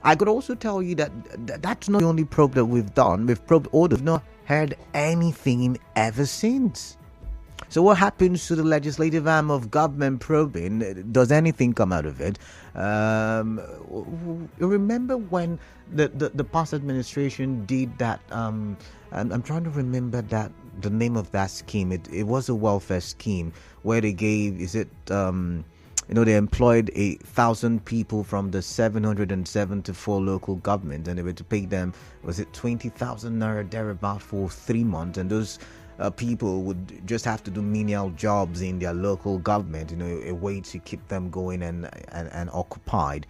I could also tell you that that's not the only probe that we've done. We've probed Ondo. We've not heard anything ever since. So what happens to the legislative arm of government probing? Does anything come out of it? Remember when the past administration did that? I'm trying to remember the name of that scheme. It was a welfare scheme where they gave, they employed 1,000 people from the 774 local government, and they were to pay them, was it 20,000 naira thereabout for 3 months, and those people would just have to do menial jobs in their local government, a way to keep them going and occupied.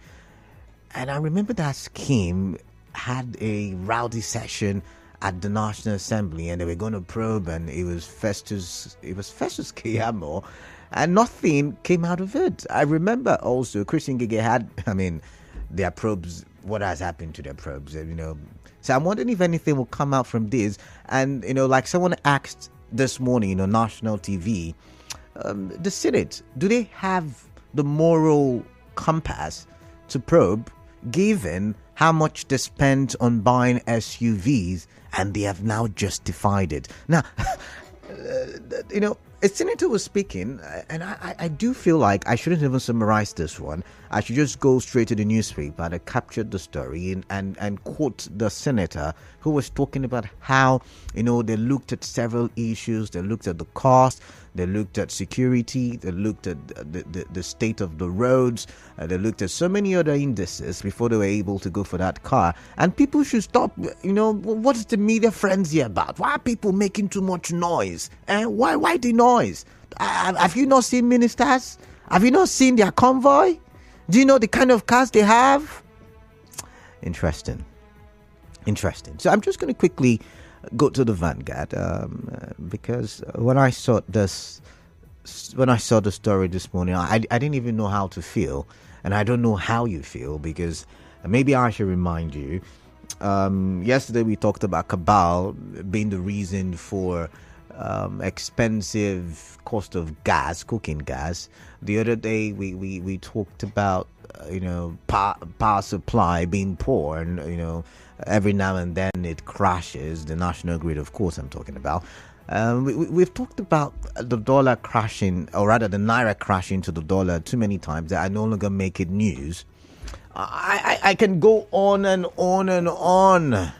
And I remember that scheme had a rowdy session at the National Assembly, and they were going to probe, and it was Festus Keyamo, and nothing came out of it. I remember also Christian Gige had, their probes. What has happened to their probes? So I'm wondering if anything will come out from this. And like someone asked this morning, national TV, the Senate, do they have the moral compass to probe, given how much they spent on buying SUVs, and they have now justified it? Now, a senator was speaking, and I do feel like I shouldn't even summarize this one. I should just go straight to the newspaper that captured the story and quote the senator who was talking about how, they looked at several issues. They looked at the cost, they looked at security, they looked at the state of the roads, they looked at so many other indices before they were able to go for that car. And people should stop, what's the media frenzy about? Why are people making too much noise? And why the noise? Have you not seen ministers? Have you not seen their convoy? Do you know the kind of cars they have? Interesting. So I'm just going to quickly go to the Vanguard, because when I saw the story this morning, I didn't even know how to feel, and I don't know how you feel, because maybe I should remind you. Yesterday we talked about cabal being the reason for expensive cost of gas, cooking gas. The other day we talked about power supply being poor, and every now and then it crashes. The national grid, of course, I'm talking about. We've talked about the dollar crashing, or rather the naira crashing to the dollar too many times that I no longer make it news. I can go on and on and on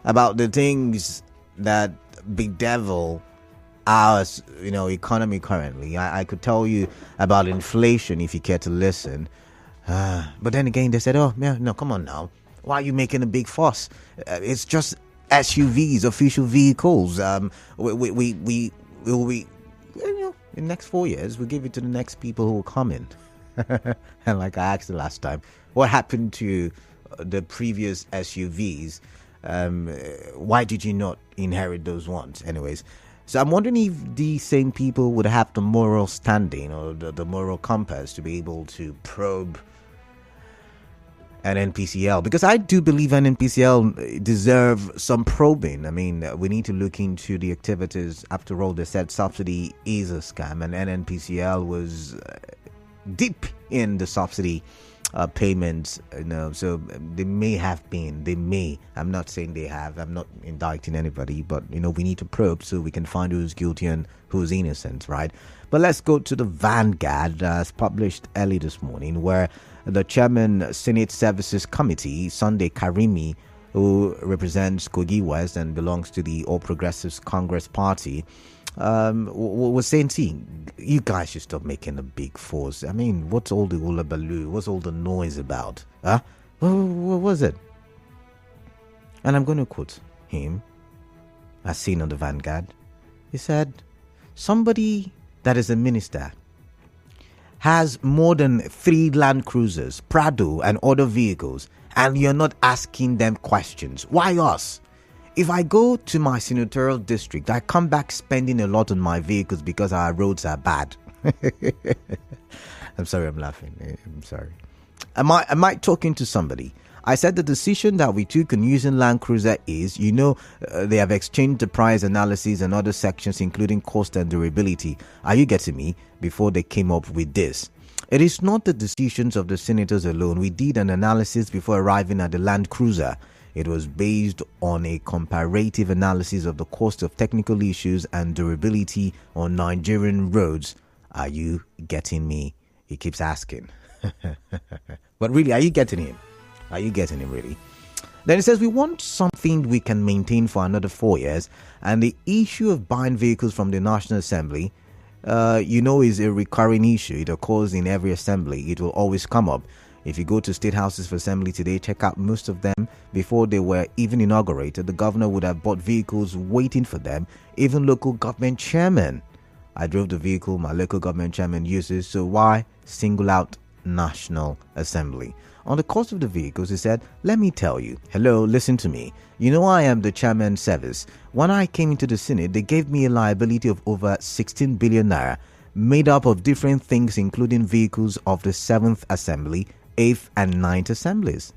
about the things that bedevil our economy currently. I could tell you about inflation if you care to listen, but then again they said, oh yeah, no, come on now, why are you making a big fuss? It's just SUVs, official vehicles. We in the next 4 years we'll give it to the next people who will come in. And like I asked the last time, what happened to the previous SUVs? Why did you not inherit those ones? Anyways, so I'm wondering if these same people would have the moral standing or the moral compass to be able to probe NNPCL, because I do believe NNPCL deserve some probing. We need to look into the activities. After all, they said subsidy is a scam, and NNPCL was deep in the subsidy payments, so they may have been, I'm not saying they have, I'm not indicting anybody, but we need to probe so we can find who's guilty and who's innocent, right? But let's go to the Vanguard, as published early this morning, where the chairman, Senate Services Committee, Sunday Karimi, who represents Kogi West and belongs to the All Progressives Congress Party, was saying, see, you guys should stop making a big force. What's all the hullabaloo? What's all the noise about? What was it? And I'm going to quote him, as seen on the Vanguard. He said, somebody that is a minister has more than 3 Land Cruisers, Prado, and other vehicles, and you're not asking them questions. Why us? If I go to my senatorial district, I come back spending a lot on my vehicles because our roads are bad. I'm sorry, I'm laughing. I'm sorry. Am I talking to somebody? I said the decision that we took on using Land Cruiser is, they have exchanged the price analysis and other sections, including cost and durability. Are you getting me? Before they came up with this. It is not the decisions of the senators alone. We did an analysis before arriving at the Land Cruiser. It was based on a comparative analysis of the cost of technical issues and durability on Nigerian roads. Are you getting me? He keeps asking. But really, are you getting him? Are you getting him, really? Then it says we want something we can maintain for another 4 years, and the issue of buying vehicles from the National Assembly, is a recurring issue. It occurs in every assembly. It will always come up. If you go to state houses for assembly today, check out most of them. Before they were even inaugurated, the governor would have bought vehicles waiting for them, even local government chairmen. I drove the vehicle my local government chairman uses, so why single out National Assembly? On the cost of the vehicles, he said, let me tell you. Hello, listen to me. You know I am the chairman service. When I came into the Senate, they gave me a liability of over 16 billion naira, made up of different things including vehicles of the 7th Assembly, 8th and 9th Assemblies.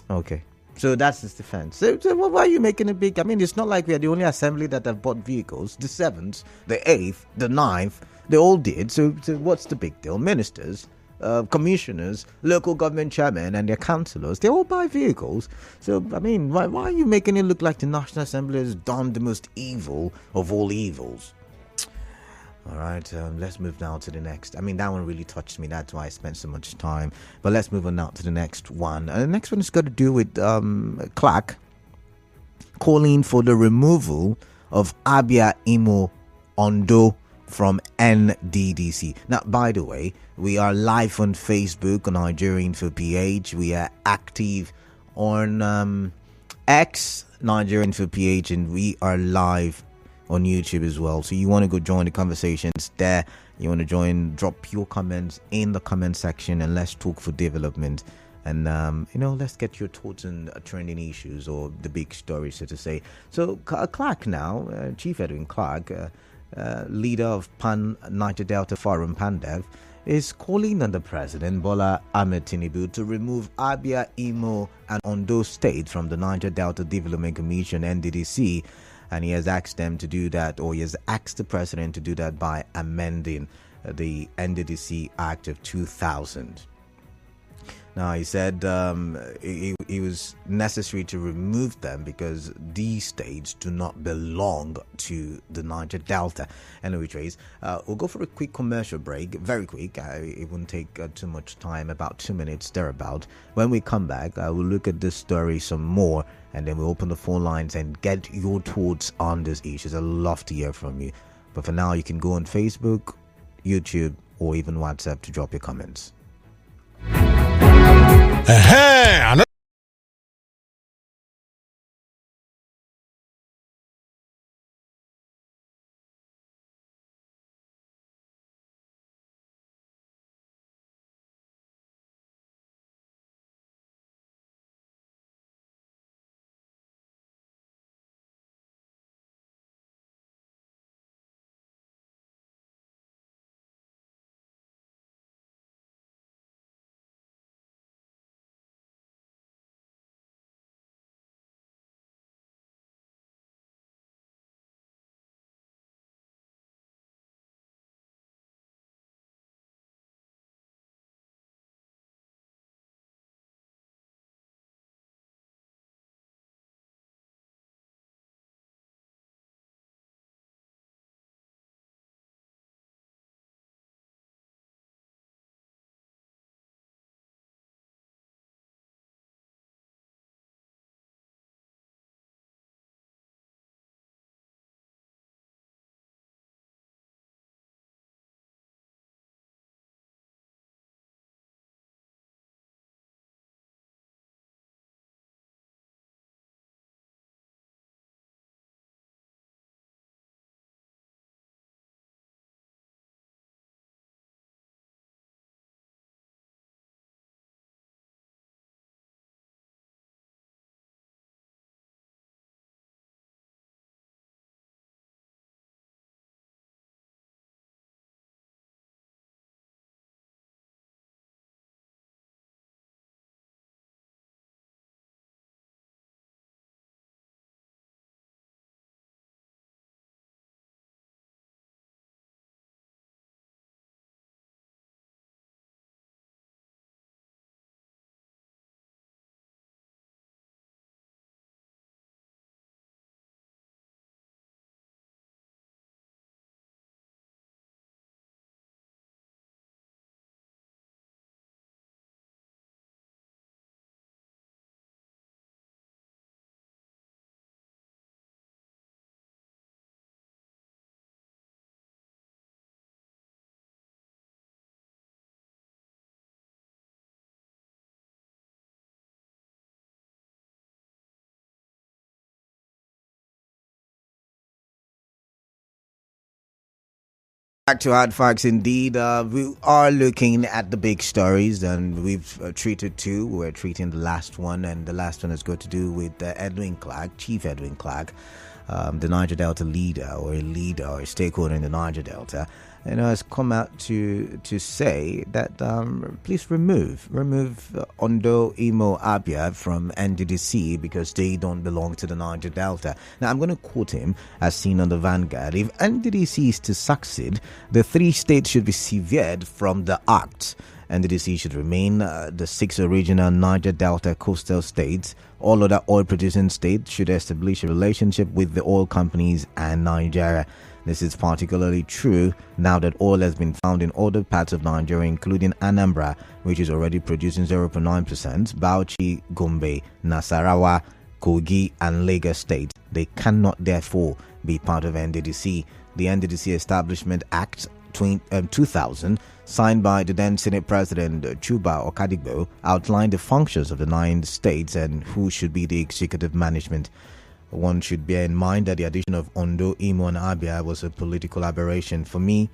Okay. So that's his defense. So why are you making it big? I mean, it's not like we are the only assembly that have bought vehicles. The 7th, the 8th, the 9th, they all did. So what's the big deal? Ministers, commissioners, local government chairmen and their councillors, they all buy vehicles. So, I mean, why are you making it look like the National Assembly has done the most evil of all evils? All right, let's move now to the next. I mean, that one really touched me. That's why I spent so much time. But let's move on now to the next one. The next one is got to do with Clarke calling for the removal of Abia, Imo, Ondo from NDDC. Now, by the way, we are live on Facebook on Nigerian for PH. We are active on X, Nigerian for PH, and we are live on YouTube as well. So you want to go join the conversations there, you want to join, drop your comments in the comment section and let's talk for development. And let's get your thoughts on trending issues or the big stories, so to say. So Clarke now, Chief Edwin Clarke, leader of Pan Niger Delta Forum, PANDEF, is calling on the President Bola Ahmed Tinubu to remove Abia, Imo and Ondo State from the Niger Delta Development Commission, NDDC. And he has asked them to do that, or he has asked the president to do that by amending the NDDC Act of 2000. Now, he said it was necessary to remove them because these states do not belong to the Niger Delta. Anyway, Trace, we'll go for a quick commercial break, very quick. It won't take too much time, about 2 minutes thereabout. When we come back, we'll look at this story some more, and then we'll open the phone lines and get your thoughts on these issues. I'd love to hear from you. But for now, you can go on Facebook, YouTube, or even WhatsApp to drop your comments. Back to hard facts indeed. We are looking at the big stories, and we've treated two. We're treating the last one, and the last one has got to do with Edwin Clarke, Chief Edwin Clarke, the Niger Delta leader or a stakeholder in the Niger Delta, has come out to say that please remove Ondo, Imo, Abia from NDDC because they don't belong to the Niger Delta. Now I'm going to quote him as seen on the Vanguard. If NDDC is to succeed, the three states should be severed from the act. NDDC should remain the 6 original Niger Delta coastal states. All other oil-producing states should establish a relationship with the oil companies and Nigeria. This is particularly true now that oil has been found in other parts of Nigeria, including Anambra, which is already producing 0.9%, Bauchi, Gombe, Nasarawa, Kogi, and Lagos states. They cannot therefore be part of NDDC. The NDDC Establishment Act 2000, signed by the then Senate President Chuba Okadigbo, outlined the functions of the 9 states and who should be the executive management. One should bear in mind that the addition of Ondo, Imo, and Abia was a political aberration. For me,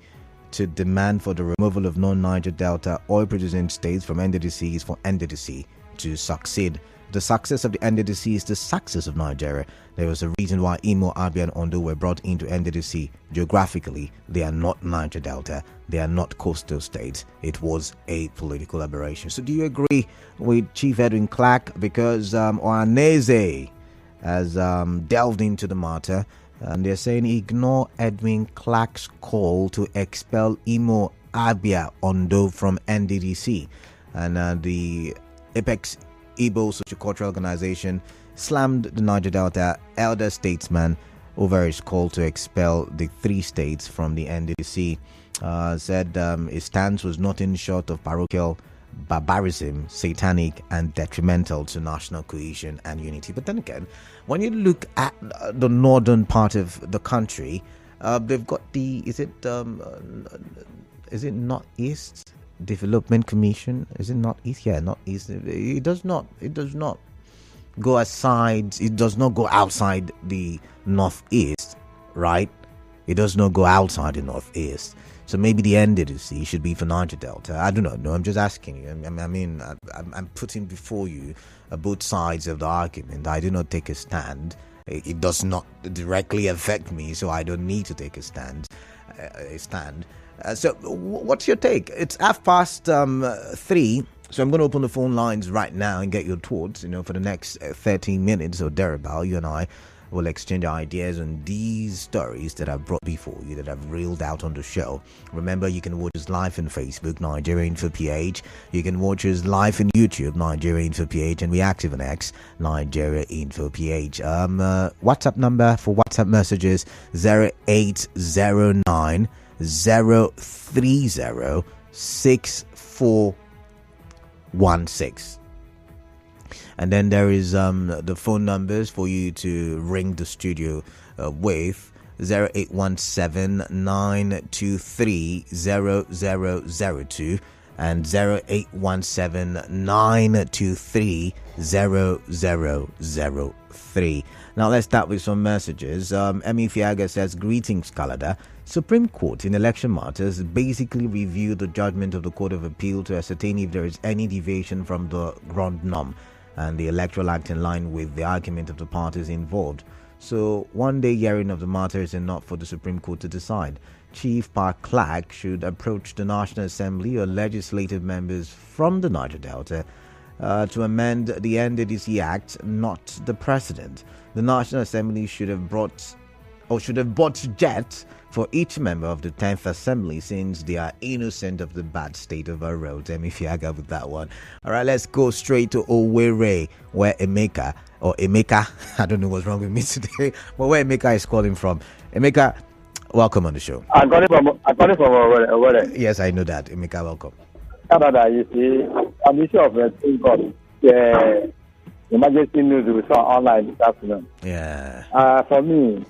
to demand for the removal of non-Niger Delta oil-producing states from NDDC is for NDDC to succeed. The success of the NDDC is the success of Nigeria. There was a reason why Imo, Abia, and Ondo were brought into NDDC. Geographically, they are not Niger Delta. They are not coastal states. It was a political aberration. So do you agree with Chief Edwin Clarke? Because Oaneze has delved into the matter, and they're saying ignore Edwin Clarke's call to expel Imo, Abia, Ondo from NDDC. And the Apex Igbo Sociocultural Organization slammed the Niger Delta elder statesman over his call to expel the 3 states from the NDDC. Said his stance was nothing short of parochial barbarism, satanic, and detrimental to national cohesion and unity. But then again, when you look at the northern part of the country, they've got the is it Northeast Development Commission? Is it Northeast? Yeah, Northeast. It does not go aside. It does not go outside the Northeast, right? It does not go outside the Northeast. So maybe the NDDC should be for Niger Delta. I do not know. I'm just asking you. I'm putting before you both sides of the argument. I do not take a stand. It does not directly affect me, so I don't need to take a stand. So what's your take? It's 3:30. So I'm going to open the phone lines right now and get your thoughts. For the next 13 minutes or thereabout, you and I will exchange ideas on these stories that I've brought before you, that I've reeled out on the show. Remember, you can watch us live on Facebook, Nigeria Info PH. You can watch us live on YouTube, Nigeria Info PH, and we're active on X, Nigeria Info PH. WhatsApp number for WhatsApp messages 0809 030 6416. And then there is the phone numbers for you to ring the studio with 0817 923 0002 and 0817 923 0003. Now let's start with some messages. Emi Fiaga says, greetings, Calada. Supreme Court in election matters basically reviewed the judgment of the Court of Appeal to ascertain if there is any deviation from the grand norm and the Electoral Act in line with the argument of the parties involved. So one day hearing of the matter is enough for the Supreme Court to decide. Chief Clarke should approach the National Assembly or legislative members from the Niger Delta to amend the NDDC Act, not the President. The National Assembly should have bought jet for each member of the 10th Assembly, since they are innocent of the bad state of our roads. Fiaga with that one. All right, let's go straight to Owerri, where Emeka, I don't know what's wrong with me today, but where Emeka is calling from. Emeka, welcome on the show. I got it from Owerri. Yes, I know that. Emeka, welcome. Canada, you see, on the issue of the Supreme Court, the emergency news we saw online this afternoon. Yeah. For me,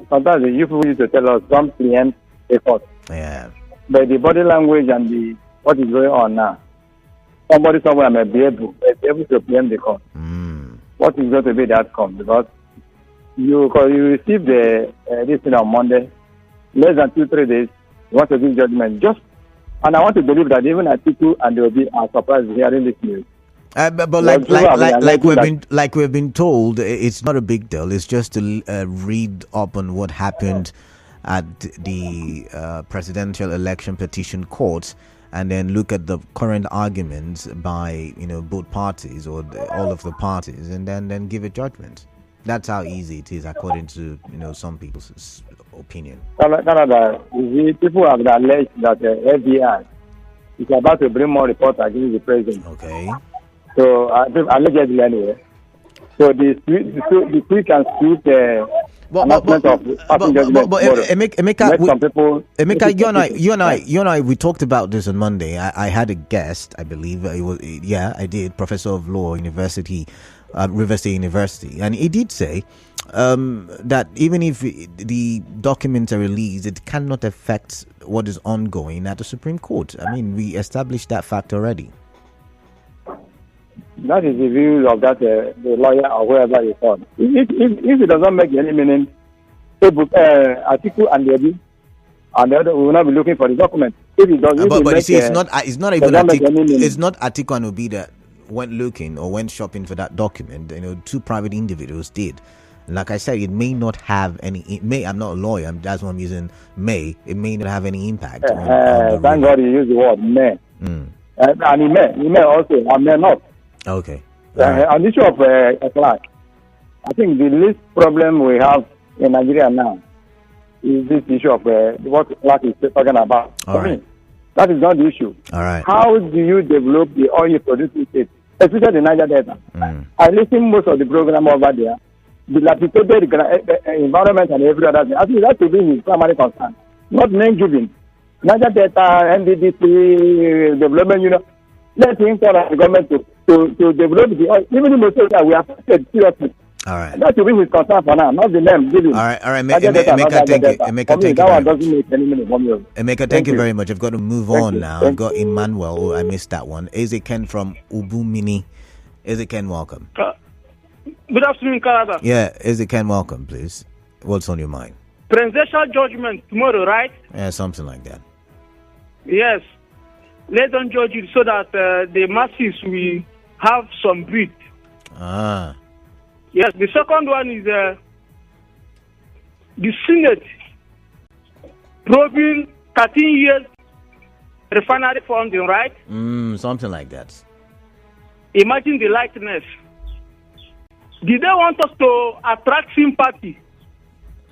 sometimes the youth used to tell us don't preempt the court. Yeah. But the body language and what is going on now, somebody somewhere may be able to preempt the court. What is going to be the outcome? Because you receive this thing on Monday, less than 2-3 days, He wants to give judgment. And I want to believe that even Atiku and Obi are surprised hearing this news. But like we've been told, it's not a big deal. It's just to read up on what happened at the presidential election petition court, and then look at the current arguments by both parties or all of the parties, and then give a judgment. That's how easy it is, according to some people's opinion. Canada, people have alleged that the FBI is about to bring more reports against the president. Okay. So allegedly anyway. So the quick and sweet announcement of passing judgment. Emeka, you and I, we talked about this on Monday. I had a guest, I believe I did, professor of law, Rivers State University, and he did say that even if the documents are released, it cannot affect what is ongoing at the Supreme Court. I mean, we established that fact already. That is the view of that the lawyer or whoever you call. If it does not make any meaning, Atiku and Obi and the other will not be looking for the document. If it does, but you see, it's not even Atiku. It's not Atiku and Obi that went looking or went shopping for that document. Two private individuals did. Like I said, it may not have any. I'm not a lawyer. That's why I'm using may. It may not have any impact. On thank God you use the word may. And he may also, and may not. Okay. On the issue of Clarke, I think the least problem we have in Nigeria now is this issue of what Clarke is talking about. All right. That is not the issue. All right. How do you develop the oil producing state, especially the Niger Delta? I listen most of the program over there. The dilapidated environment and every other thing. I think that should be his primary concern, not main Jubin. Niger Delta, NDDC, development, let him tell the government to develop the oil. Even in Australia, we are affected seriously. All right. That should be his concern for now, not the name given. All right. Emeka, thank you. Emeka, thank you very much. I've got to move on now. I've got Emmanuel. Oh, I missed that one. Ezeken from Ubumini. Ezeken, welcome. Good afternoon, Canada. Yeah, Ezeken, welcome, please. What's on your mind? Presidential judgment tomorrow, right? Yeah, something like that. Yes. Let them judge it so that the masses will have some breath. Yes, the second one is the Senate probing 13 years refinery funding, right? Something like that. Imagine the likeness. Did they want us to attract sympathy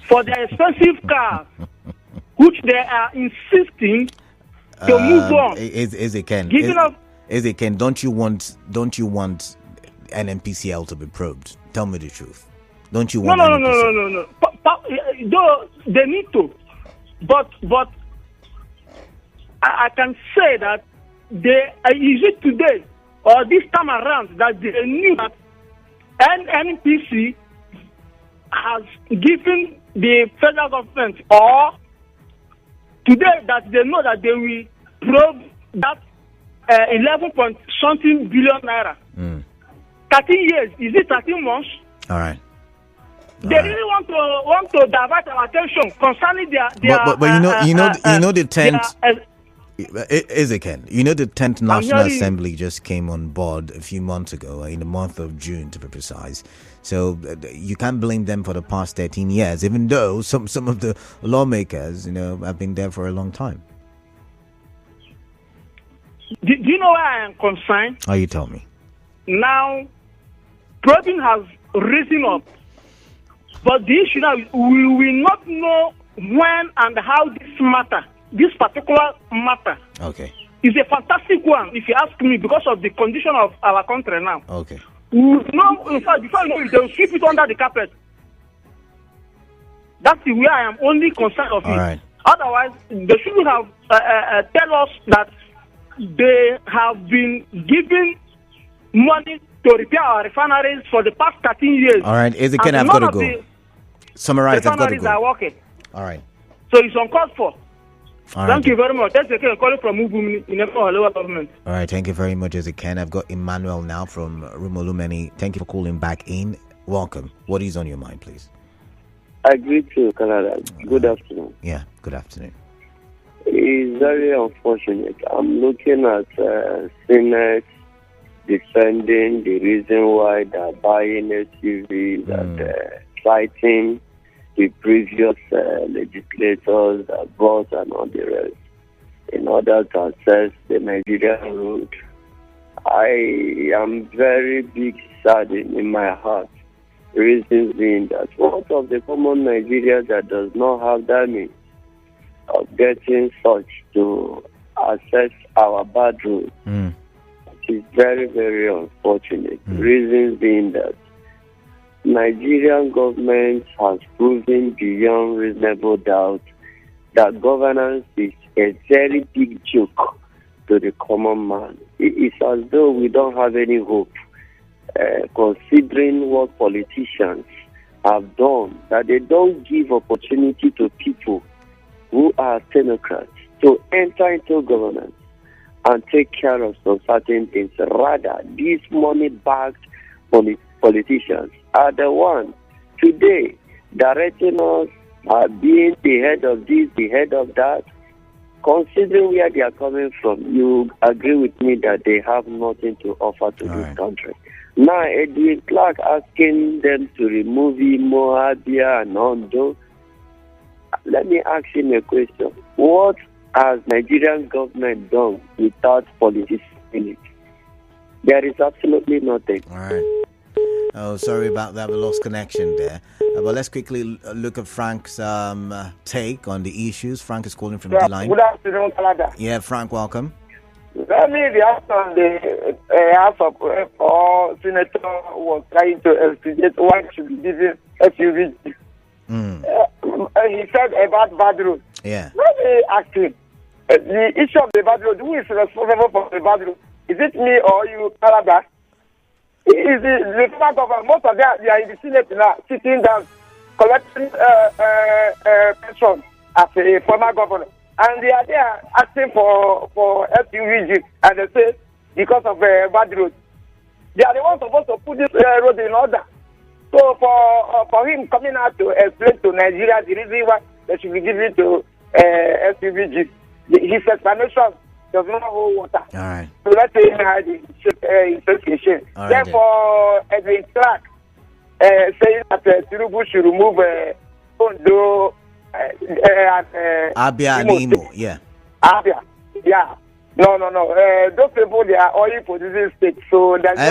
for their expensive cars, which they are insisting to move on? Ezeken, don't you want NNPCL to be probed? Tell me the truth. Don't you want? No. They need to, but I can say that is it today or this time around that they knew that NNPC has given the federal government, or today that they know that they will probe that 11-point-something billion naira. 13 years, is it 13 months? All right. They really want to divert our attention concerning their but you know the 10th Ezekiel, the 10th National Assembly just came on board a few months ago, in the month of June to be precise. So you can't blame them for the past 13 years, even though some of the lawmakers, have been there for a long time. Do you know where I am concerned? Oh, you tell me. Now, probing has risen up, but the issue now is we will not know when and how this particular matter, is a fantastic one, if you ask me, because of the condition of our country now. Okay. We know, in fact, before you know it, they will sweep it under the carpet. That's the way I am only concerned of it. Right. Otherwise, they should have tell us that they have been giving money to repair our refineries for the past 13 years. All right, Ezekiel, I've got to go. Summarize, I've got to go. Are working. All right. So it's uncalled for. Thank you very much. That's Ezekiel calling from Ubumini in lower government. All right, thank you very much, Ezekiel. I've got Emmanuel now from Rumolumeni. Thank you for calling back in. Welcome. What is on your mind, please? I greet you, Canada. Good afternoon. Yeah, good afternoon. It's very unfortunate. I'm looking at Senate defending the reason why they're buying SUVs and citing the previous legislators that brought and all the rest in order to access the Nigerian road. I am very big saddened in my heart. Reasons being that what of the common Nigerian that does not have that means of getting such to access our bad road? It is very, very unfortunate. Reasons being that Nigerian government has proven beyond reasonable doubt that governance is a very big joke to the common man. It's as though we don't have any hope, considering what politicians have done, that they don't give opportunity to people who are technocrats to enter into governance and take care of some certain things. Rather, these money-bagged politicians are the ones today directing us, being the head of this, the head of that. Considering where they are coming from, you agree with me that they have nothing to offer to this country. Now, Edwin Clarke asking them to remove Imo, Abia, and Ondo. Let me ask him a question. What has Nigerian government done without politics in it? There is absolutely nothing. All right. Oh, sorry about that. We lost connection there. But let's quickly look at Frank's take on the issues. Frank is calling from the line. Good afternoon, Canada. Yeah, Frank, welcome. Let me react on the House of or Senator was trying to investigate why should be given SUV. He said about bad road. Yeah. Let me ask him. The issue of the bad road, who is responsible for the bad road? Is it me or you, Canada? Is the former government? Most of them they are in the Senate now, sitting down, collecting pension as a former governor. And they are there asking for SUVG, and they say because of bad road. They are the ones supposed to put this road in order. So for him coming out to explain to Nigeria the reason why they should be given to SUVG, his explanation does not hold water. All right. So let's say the investigation. Therefore, Edwin Clarke saying that Tinubu should remove Ondo. Abia and Imo, yeah. Abia, yeah. No. Those people, they are all producing states. So there's he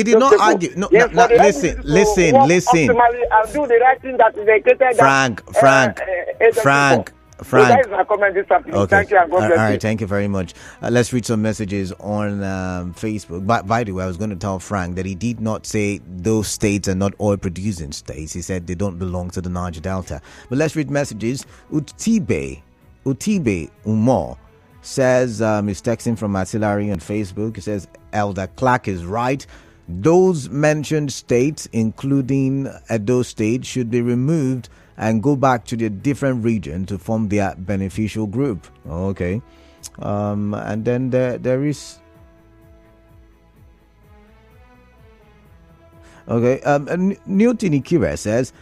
did not argue. No, listen. Optimally and do the right thing that is Frank. So that is my comment this afternoon. Okay. Thank you and God bless you. All right, thank you very much. Let's read some messages on Facebook. By the way, I was going to tell Frank that he did not say those states are not oil-producing states. He said they don't belong to the Niger Delta. But let's read messages. Utibe Umar says, he's texting from Artillery on Facebook. He says, Elder Clarke is right. Those mentioned states, including Edo State, should be removed and go back to their different region to form their beneficial group. Okay. And then there is... Okay. Newton Ikire says,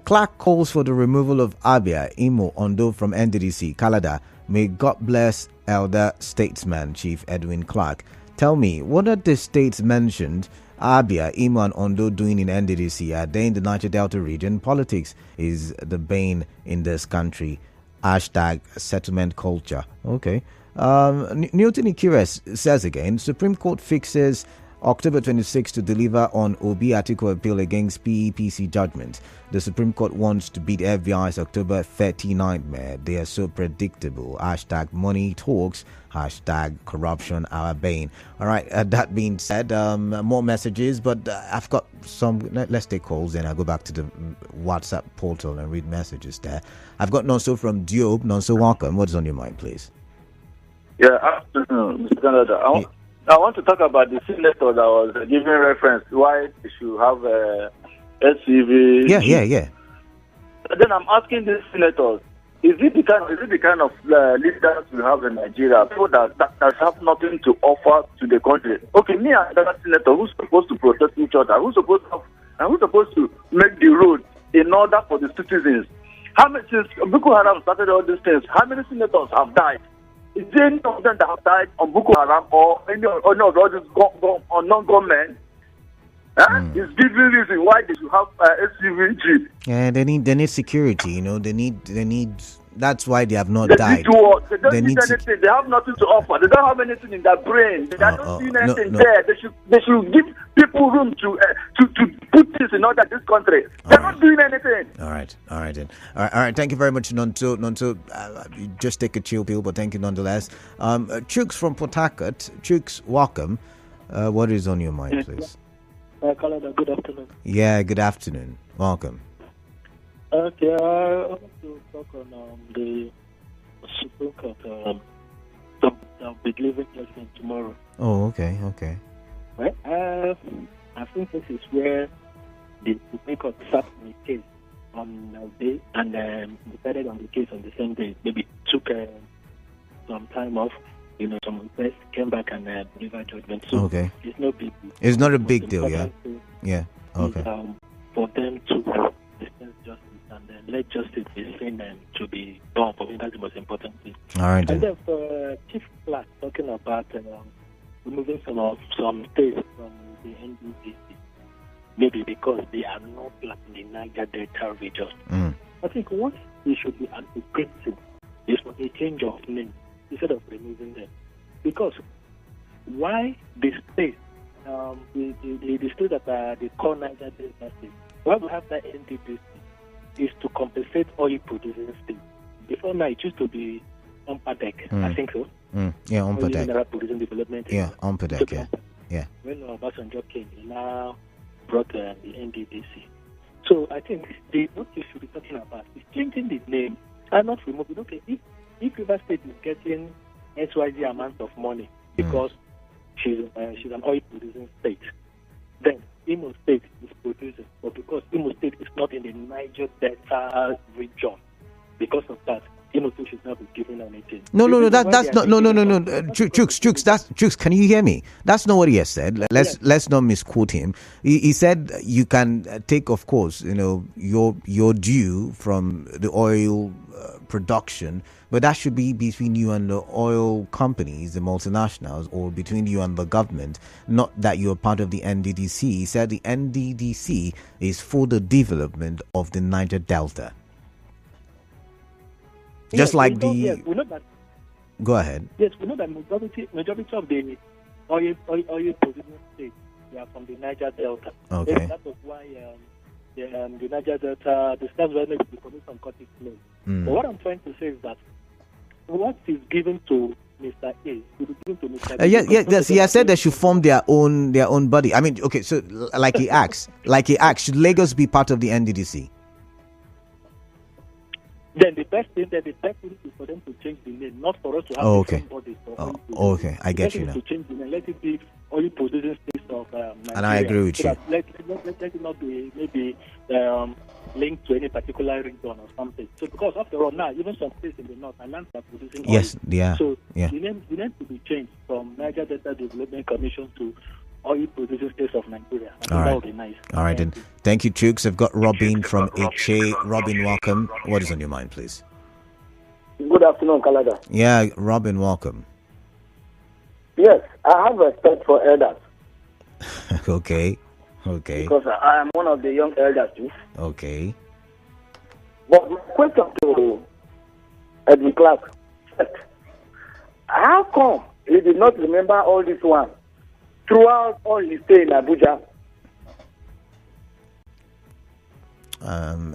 Clarke calls for the removal of Abia, Imo, Ondo from NDDC, Canada. May God bless elder statesman, Chief Edwin Clarke. Tell me, what are the states mentioned Abia, Imo, and Ondo doing in NDDC? Are they in the Niger Delta region? Politics is the bane in this country. Hashtag settlement culture. Okay. Newton Ikires says again, Supreme Court fixes October 26 to deliver on Atiku appeal against PEPC judgment. The Supreme Court wants to beat FBI's October 39 nightmare. They are so predictable. Hashtag money talks. Hashtag corruption our bane. All right. That being said, more messages, but I've got some. Let's take calls. Then I'll go back to the WhatsApp portal and read messages there. I've got Nonso from Diob. Nonso, welcome. What's on your mind, please? Yeah, afternoon, Mr. Canada. I want to talk about the senator that was giving reference why they should have SUV. Yeah. Then I'm asking these senators, is it the kind of leaders we have in Nigeria, people that have nothing to offer to the country? Okay, me and another senator who's supposed to protect each other, who's supposed to make the road in order for the citizens. How many since Boko Haram started all these things? How many senators have died? Is there any of them that have died on Boko Haram or any of all these non-government? It's giving reason why they should have SUV jeep. Yeah, they need security. They need. That's why they have not died. They don't need anything. They have nothing to offer. They don't have anything in their brain. They are not doing anything there. They should give people room to put this in order this country. They're not doing anything. All right then. All right. Thank you very much, Nonto. Just take a chill pill, but thank you nonetheless. Chooks from Port Harcourt. Chooks, welcome. What is on your mind, please? Canada, good afternoon. Yeah, good afternoon. Welcome. Okay, I want to talk on the Supreme Court. They'll be delivering judgment tomorrow. Oh, okay. Right? I think this is where the Supreme Court sat on the case on a day and decided on the case on the same day. Maybe took some time off. Some requests came back and delivered judgment. So okay. It's no big deal. It's not a big deal, yeah? Yeah, okay. For them to dispense justice and then let justice be seen and to be done. For me, that's the most important thing. All right. And then for Chief Clarke talking about removing some states from the NDDC, maybe because they are not like the Niger Delta region. I think what we should be advocating is for a change of name instead of removing them. Because why the state, the state that they call Niger Delta state, why we have that NDDC is to compensate oil producing states. Before now, it used to be Umpadek, I think so. Yeah, Umpadek. Mineral Producing Development. Yeah, Umpadek, yeah. When Obasanjo came, he now brought the NDDC. So I think what you should be talking about is changing the name and not removing. Okay, if River State is getting XYZ amount of money because she's an oil producing state, then Imo State is producing, but because Imo State is not in the Niger Delta region, because of that, Imo State should not be given anything. No. That's not. No. Chooks, can you hear me? That's not what he has said. Let's not misquote him. He said you can take, of course, your due from the oil production, but that should be between you and the oil companies, the multinationals, or between you and the government, not that you're part of the NDDC. He said the NDDC is for the development of the Niger Delta. Just like we know that. Go ahead. Yes, we know that majority of the oil producing states, they are from the Niger Delta. Okay. And that was why the Niger Delta, the staff were maybe the commission cut it close. But what I'm trying to say is that what is given to Mr. A will be given to Mr. B. Yes. He has said they should form their own body. I mean, okay, so like he asks, should Lagos be part of the NDDC? Then the best thing is for them to change the name, not for us to have different bodies. Okay, I get you now. To change the name, let it be oil producing states of Nigeria. And I agree with you. Let it not be maybe linked to any particular region or something. So because after all now, even some states in the north are lands are producing oil. Yes, yeah. So the name to be changed from Niger Delta Development Commission to oil producing states of Nigeria. All right. That would be nice. All right, then. Thank you, Chooks. I've got Robin from HA. Robin, welcome. What is on your mind, please? Good afternoon, Canada. Yeah, Robin, welcome. Yes, I have respect for elders. Okay. Because I am one of the young elders too. Okay. But my question to Edwin Clarke, how come he did not remember all this one throughout all his stay in Abuja?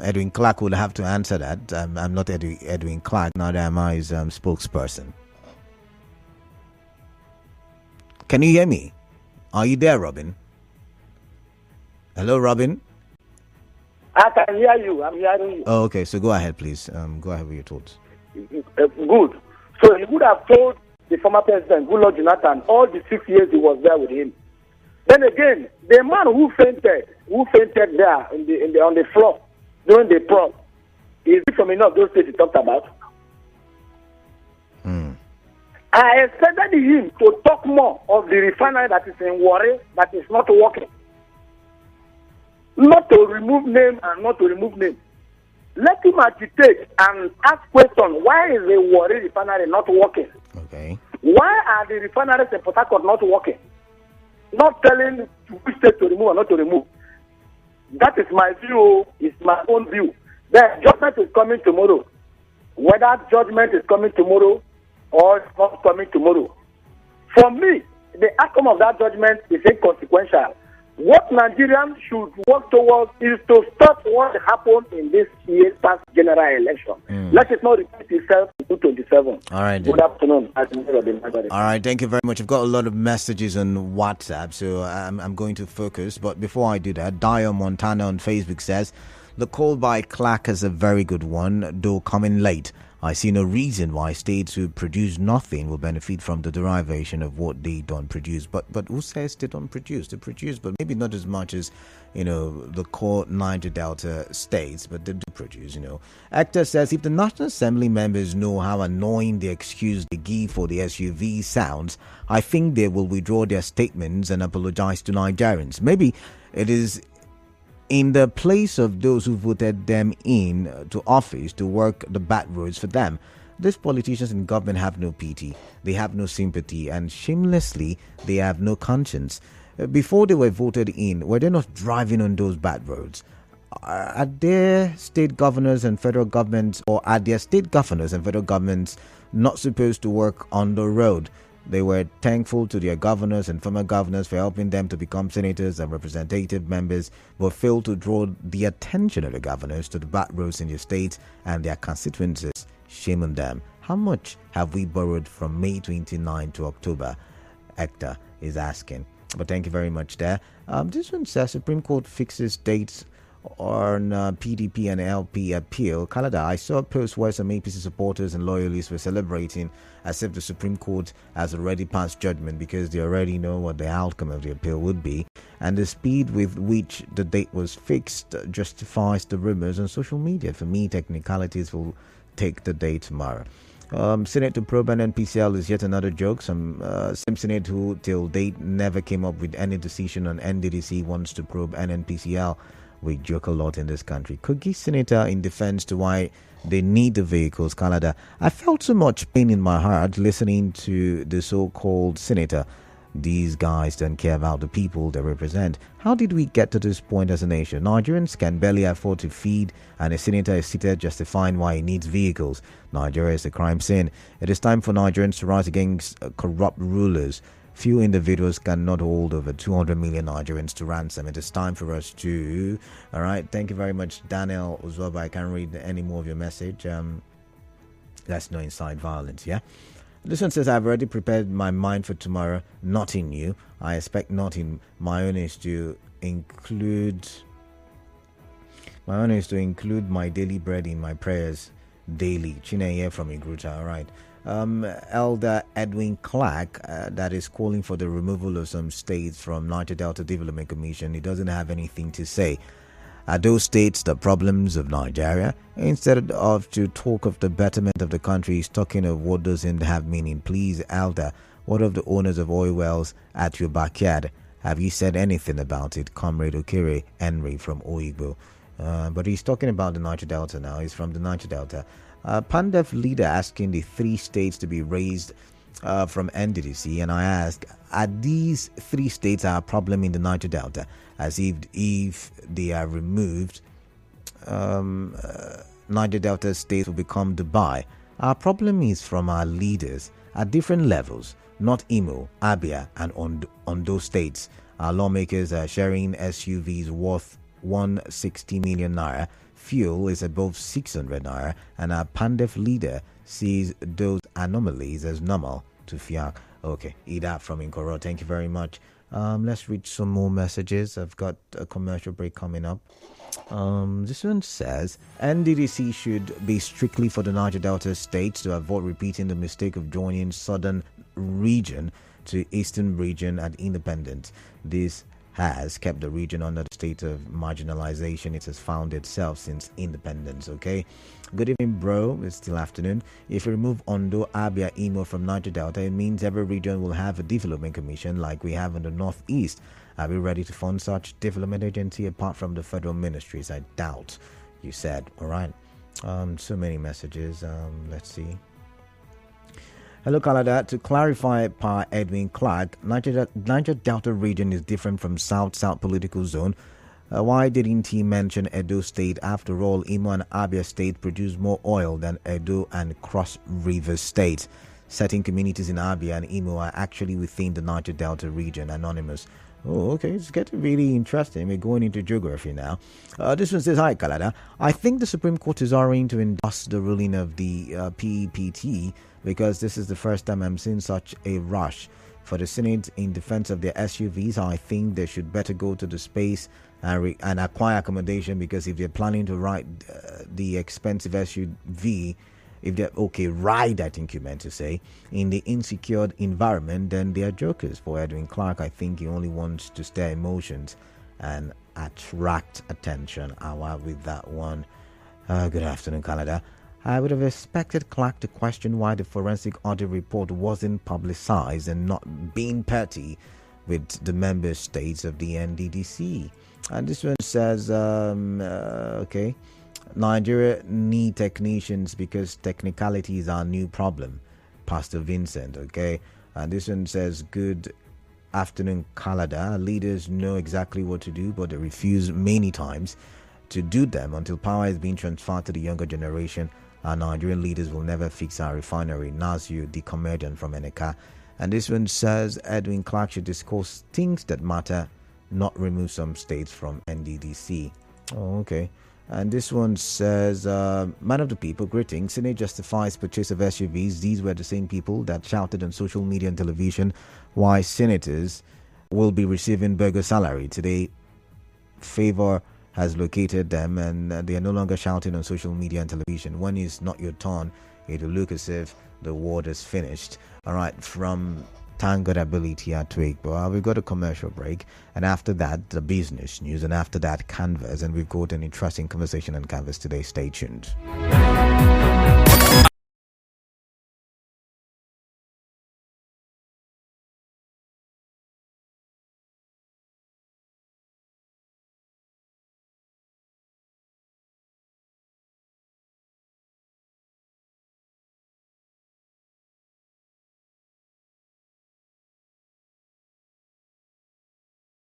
Edwin Clarke would have to answer that. I'm not Edwin Clarke, neither am I his spokesperson. Can you hear me? Are you there, Robin? Hello, Robin? I can hear you. I'm hearing you. Oh, okay. So go ahead, please. Go ahead with your thoughts. Good. So he would have told the former president, Goodluck Jonathan, all the 6 years he was there with him. Then again, the man who fainted there on the floor during the prom, is it from any of those states he talked about? I expected him to talk more of the refinery that is in Warri, that is not working. Not to remove name and not to remove name. Let him agitate and ask questions. Why is the Warri refinery not working? Okay. Why are the refineries in Port Harcourt not working? Not telling which state to remove or not to remove. That is my view, is my own view. Then judgment is coming tomorrow. Whether judgment is coming tomorrow or it's not coming tomorrow. For me, the outcome of that judgment is inconsequential. What Nigerians should work towards is to stop what happened in this year's past general election. Let it not repeat itself in 2027. All right. Good afternoon. All right. Thank you very much. I've got a lot of messages on WhatsApp, so I'm going to focus. But before I do that, Dio Montana on Facebook says, the call by Clarke is a very good one, though coming late. I see no reason why states who produce nothing will benefit from the derivation of what they don't produce. But who says they don't produce? They produce, but maybe not as much as, the core Niger Delta states, but they do produce, Actor says, if the National Assembly members know how annoying the excuse they give for the SUV sounds, I think they will withdraw their statements and apologize to Nigerians. Maybe it is in the place of those who voted them in to office to work the bad roads for them. These politicians in government have no pity, they have no sympathy, and shamelessly, they have no conscience. Before they were voted in, were they not driving on those bad roads? Are their state governors and federal governments, or are their state governors and federal governments not supposed to work on the road? They were thankful to their governors and former governors for helping them to become senators and representative members, but failed to draw the attention of the governors to the bad roads in their states and their constituencies. Shame on them. How much have we borrowed from May 29 to October? Hector is asking. But thank you very much there. This one says Supreme Court fixes dates on PDP and LP appeal. Canada, I saw a post where some APC supporters and loyalists were celebrating as if the Supreme Court has already passed judgment because they already know what the outcome of the appeal would be, and the speed with which the date was fixed justifies the rumors on social media. For me, technicalities will take the day tomorrow. Senate to probe NNPCL is yet another joke. Some Senate who till date never came up with any decision on NDDC wants to probe NNPCL. We joke a lot in this country. Kogi Senator in defense to why they need the vehicles, Canada. I felt so much pain in my heart listening to the so-called senator. These guys don't care about the people they represent. How did we get to this point as a nation? Nigerians can barely afford to feed, and a senator is seated justifying why he needs vehicles. Nigeria is a crime scene. It is time for Nigerians to rise against corrupt rulers. Few individuals cannot hold over 200 million Nigerians to ransom. It is time for us to... All right. Thank you very much, Daniel Uzoba. I can't read any more of your message. That's no inside violence, yeah? This one says, I've already prepared my mind for tomorrow. Nothing new. I expect nothing. My own is to include my daily bread in my prayers daily. Chineye from Igruta. All right. Elder Edwin Clarke, that is calling for the removal of some states from Niger Delta Development Commission. He doesn't have anything to say. Are those states the problems of Nigeria? Instead of to talk of the betterment of the country, he's talking of what doesn't have meaning. Please, Elder, what of the owners of oil wells at your backyard? Have you said anything about it? Comrade Okere Henry from Oigbo. But he's talking about the Niger Delta now. He's from the Niger Delta. Pandef leader asking the 3 states to be raised from NDDC, and I ask, are these 3 states our problem in the Niger Delta? As if they are removed, Niger Delta states will become Dubai. Our problem is from our leaders at different levels, not Imo, Abia, and Ondo states. Our lawmakers are sharing SUVs worth 160 million naira. Fuel is above 600 naira, and our Pandef leader sees those anomalies as normal to FIAC. Okay, Ida from Inkoro, thank you very much. Let's read some more messages. I've got a commercial break coming up. This one says NDDC should be strictly for the Niger Delta states to avoid repeating the mistake of joining southern region to eastern region at independence. This has kept the region under the state of marginalization it has found itself since independence. Okay, good evening, bro. It's still afternoon. If you remove Ondo, Abia, Imo from Niger Delta, it means every region will have a development commission like we have in the northeast. Are we ready to fund such development agency apart from the federal ministries? I doubt, you said. All right. So many messages. Let's see. Hello, Canada. To clarify, per Edwin Clarke, Niger Delta region is different from South political zone. Why didn't he mention Edo State? After all, Imo and Abia State produce more oil than Edo and Cross River State. Certain communities in Abia and Imo are actually within the Niger Delta region. Anonymous. Oh, okay. It's getting really interesting. We're going into geography now. This one says, hi, Kalada. I think the Supreme Court is hurrying to endorse the ruling of the PEPC because this is the first time I'm seeing such a rush for the Senate in defense of their SUVs. I think they should better go to the space and acquire accommodation, because if they're planning to ride the expensive SUV, if they're ride, I think you meant to say, in the insecure environment, then they are jokers. For Edwin Clarke, I think he only wants to stir emotions and attract attention. With that one. Good afternoon, Canada. I would have expected Clarke to question why the forensic audit report wasn't publicized and not being petty with the member states of the NDDC. And this one says, Nigeria need technicians because technicality is our new problem. Pastor Vincent, okay? And this one says, good afternoon, Canada. Leaders know exactly what to do, but they refuse many times to do them until power is being transferred to the younger generation. Our Nigerian leaders will never fix our refinery. Nazio, the comedian from Eneka. And this one says, Edwin Clarke should discuss things that matter, not remove some states from NDDC. Oh, okay. And this one says, man of the people, greetings. Senate justifies purchase of SUVs. These were the same people that shouted on social media and television why senators will be receiving burger salary. Today, favor has located them and they are no longer shouting on social media and television. When it's not your turn, it will look as if the war is finished. All right, from Thank God Ability at Twig. But we've got a commercial break, and after that, the business news, and after that, Canvas. And we've got an interesting conversation on Canvas today. Stay tuned.